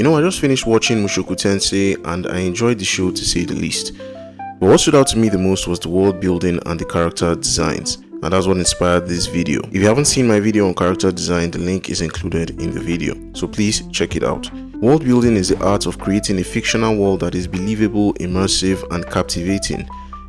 You know, I just finished watching Mushoku Tensei and I enjoyed the show to say the least. But what stood out to me the most was the world building and the character designs, and that's what inspired this video. If you haven't seen my video on character design, the link is included in the video, so please check it out. World building is the art of creating a fictional world that is believable, immersive, and captivating.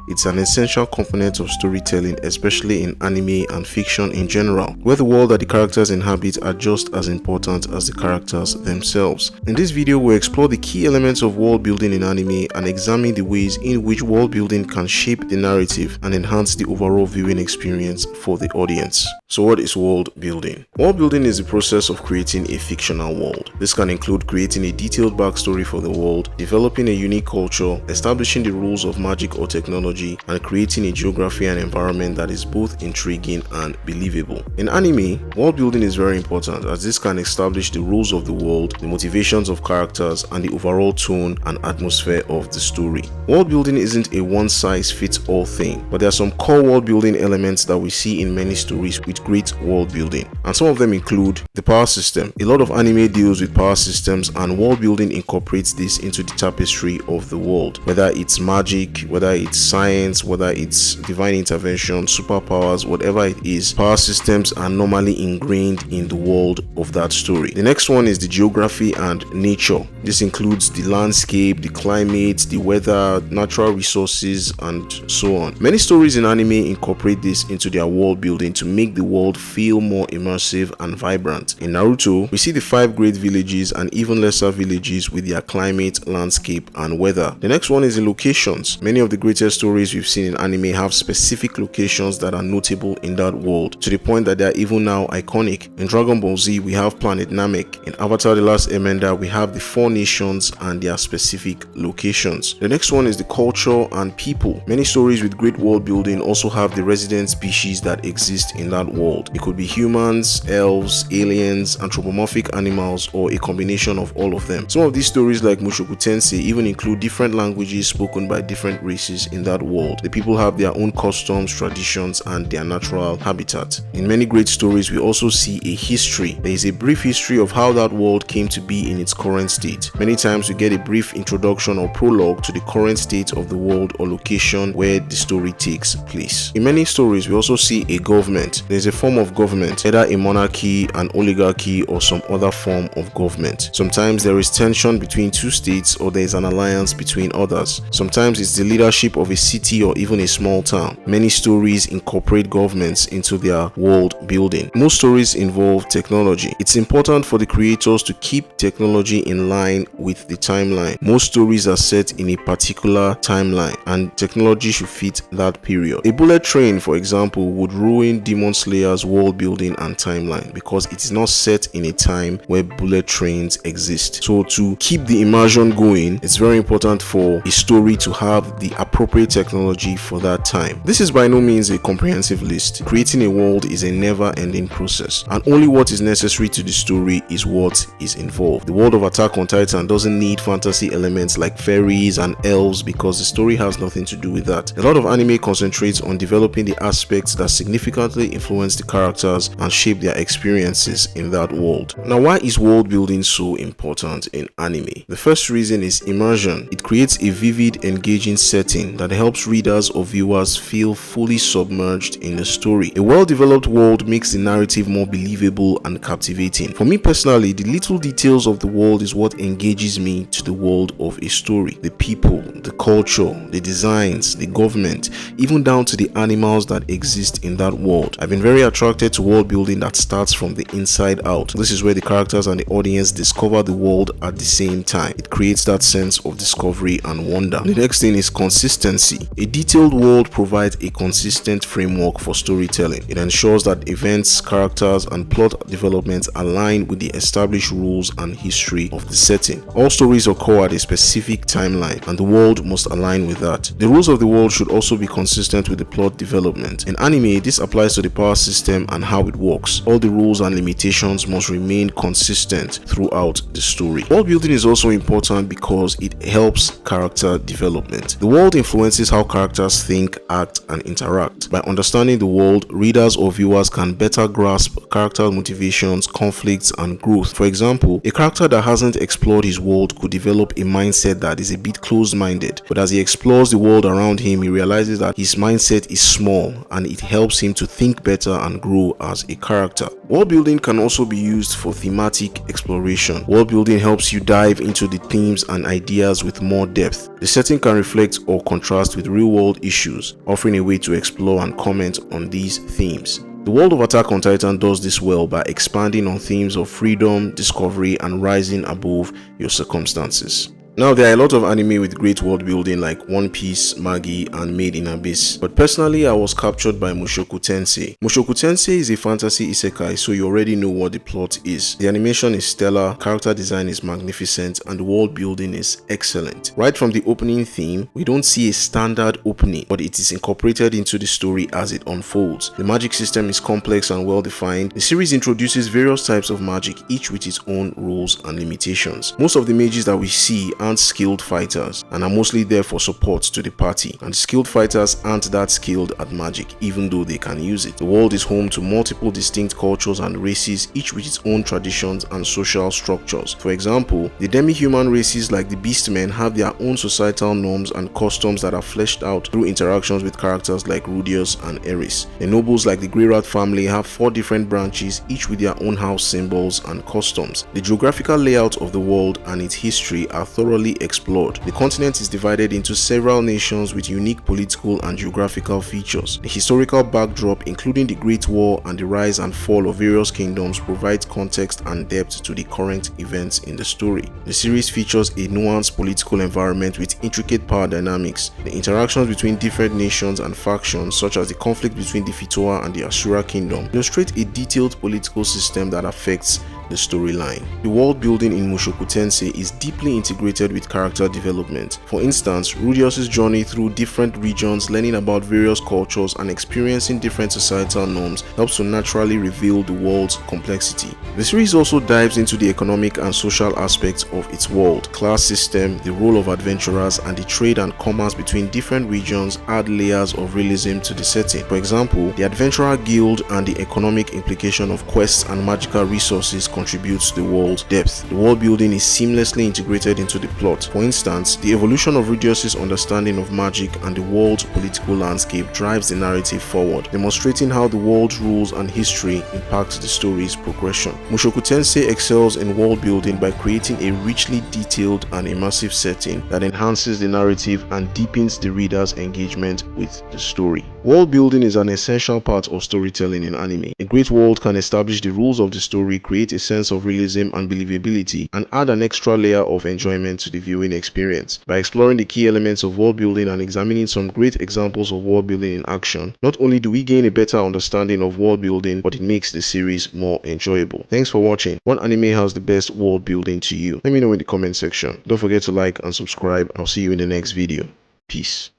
It's an essential component of storytelling, especially in anime and fiction in general, where the world that the characters inhabit are just as important as the characters themselves. In this video, we'll explore the key elements of world building in anime and examine the ways in which world building can shape the narrative and enhance the overall viewing experience for the audience. So what is world building? World building is the process of creating a fictional world. This can include creating a detailed backstory for the world, developing a unique culture, establishing the rules of magic or technology, and creating a geography and environment that is both intriguing and believable. In anime, world building is very important as this can establish the rules of the world, the motivations of characters, and the overall tone and atmosphere of the story. World building isn't a one-size-fits-all thing, but there are some core world building elements that we see in many stories with great world building, and some of them include the power system. A lot of anime deals with power systems, and world building incorporates this into the tapestry of the world, whether it's magic, whether it's science, whether it's divine intervention, superpowers, whatever it is. Power systems are normally ingrained in the world of that story. The next one is the geography and nature. This includes the landscape, the climate, the weather, natural resources, and so on. Many stories in anime incorporate this into their world building to make the world feel more immersive and vibrant. In Naruto, we see the 5 great villages and even lesser villages with their climate, landscape, and weather. The next one is the locations. Many of the greatest stories we've seen in anime have specific locations that are notable in that world, to the point that they are even now iconic. In Dragon Ball Z, we have Planet Namek. In Avatar: The Last Airbender, we have the 4 nations and their specific locations. The next one is the culture and people. Many stories with great world building also have the resident species that exist in that world. It could be humans, elves, aliens, anthropomorphic animals, or a combination of all of them. Some of these stories, like Mushoku Tensei, even include different languages spoken by different races in that world. The people have their own customs, traditions, and their natural habitat. In many great stories, we also see a history. There is a brief history of how that world came to be in its current state. Many times we get a brief introduction or prologue to the current state of the world or location where the story takes place. In many stories, we also see a government. There is a form of government, either a monarchy, an oligarchy, or some other form of government. Sometimes there is tension between 2 states, or there is an alliance between others. Sometimes it's the leadership of a city or even a small town. Many stories incorporate governments into their world building. Most stories involve technology. It's important for the creators to keep technology in line with the timeline. Most stories are set in a particular timeline, and technology should fit that period. A bullet train, for example, would ruin Demon Slayer's world building and timeline because it is not set in a time where bullet trains exist. So to keep the immersion going, it's very important for a story to have the appropriate technology for that time. This is by no means a comprehensive list. Creating a world is a never-ending process, and only what is necessary to the story is what is involved. The world of Attack on Titan doesn't need fantasy elements like fairies and elves because the story has nothing to do with that. A lot of anime concentrates on developing the aspects that significantly influence the characters and shape their experiences in that world. Now, why is world building so important in anime? The first reason is immersion. It creates a vivid, engaging setting that helps readers or viewers feel fully submerged in the story. A well-developed world makes the narrative more believable and captivating. For me personally, the little details of the world is what engages me to the world of a story. The people, the culture, the designs, the government, even down to the animals that exist in that world. I've been very attracted to world building that starts from the inside out. This is where the characters and the audience discover the world at the same time. It creates that sense of discovery and wonder. The next thing is consistency. A detailed world provides a consistent framework for storytelling. It ensures that events, characters, and plot developments align with the established rules and history of the setting. All stories occur at a specific timeline, and the world must align with that. The rules of the world should also be consistent with the plot development. In anime, this applies to the power system and how it works. All the rules and limitations must remain consistent throughout the story. World building is also important because it helps character development. The world influences how characters think, act, and interact. By understanding the world, readers or viewers can better grasp character motivations, conflicts, and growth. For example, a character that hasn't explored his world could develop a mindset that is a bit closed-minded, but as he explores the world around him, he realizes that his mindset is small and it helps him to think better and grow as a character. World building can also be used for thematic exploration. World building helps you dive into the themes and ideas with more depth. The setting can reflect or contrast with real-world issues, offering a way to explore and comment on these themes. The world of Attack on Titan does this well by expanding on themes of freedom, discovery, and rising above your circumstances. Now, there are a lot of anime with great world building like One Piece, Magi, and Made in Abyss, but personally I was captured by Mushoku Tensei. Mushoku Tensei is a fantasy isekai, so you already know what the plot is. The animation is stellar, character design is magnificent, and the world building is excellent. Right from the opening theme, we don't see a standard opening, but it is incorporated into the story as it unfolds. The magic system is complex and well defined. The series introduces various types of magic, each with its own rules and limitations. Most of the mages that we see aren't skilled fighters and are mostly there for support to the party, and skilled fighters aren't that skilled at magic even though they can use it. The world is home to multiple distinct cultures and races, each with its own traditions and social structures. For example, the demi-human races like the beastmen have their own societal norms and customs that are fleshed out through interactions with characters like Rudius and Eris. The nobles like the Grey Rat family have 4 different branches, each with their own house symbols and customs. The geographical layout of the world and its history are thoroughly explored. The continent is divided into several nations with unique political and geographical features. The historical backdrop, including the Great War and the rise and fall of various kingdoms, provides context and depth to the current events in the story. The series features a nuanced political environment with intricate power dynamics. The interactions between different nations and factions, such as the conflict between the Fitoa and the Asura kingdom, illustrate a detailed political system that affects the storyline. The world building in Mushoku Tensei is deeply integrated with character development. For instance, Rudius' journey through different regions, learning about various cultures and experiencing different societal norms helps to naturally reveal the world's complexity. The series also dives into the economic and social aspects of its world. Class system, the role of adventurers, and the trade and commerce between different regions add layers of realism to the setting. For example, the Adventurer Guild and the economic implication of quests and magical resources contributes to the world's depth. The world building is seamlessly integrated into the plot. For instance, the evolution of Rudius' understanding of magic and the world's political landscape drives the narrative forward, demonstrating how the world's rules and history impact the story's progression. Mushoku Tensei excels in world building by creating a richly detailed and immersive setting that enhances the narrative and deepens the reader's engagement with the story. World building is an essential part of storytelling in anime. A great world can establish the rules of the story, create a sense of realism and believability, and add an extra layer of enjoyment to the viewing experience. By exploring the key elements of world building and examining some great examples of world building in action, not only do we gain a better understanding of world building, but it makes the series more enjoyable. Thanks for watching. What anime has the best world building to you? Let me know in the comment section. Don't forget to like and subscribe. I'll see you in the next video. Peace.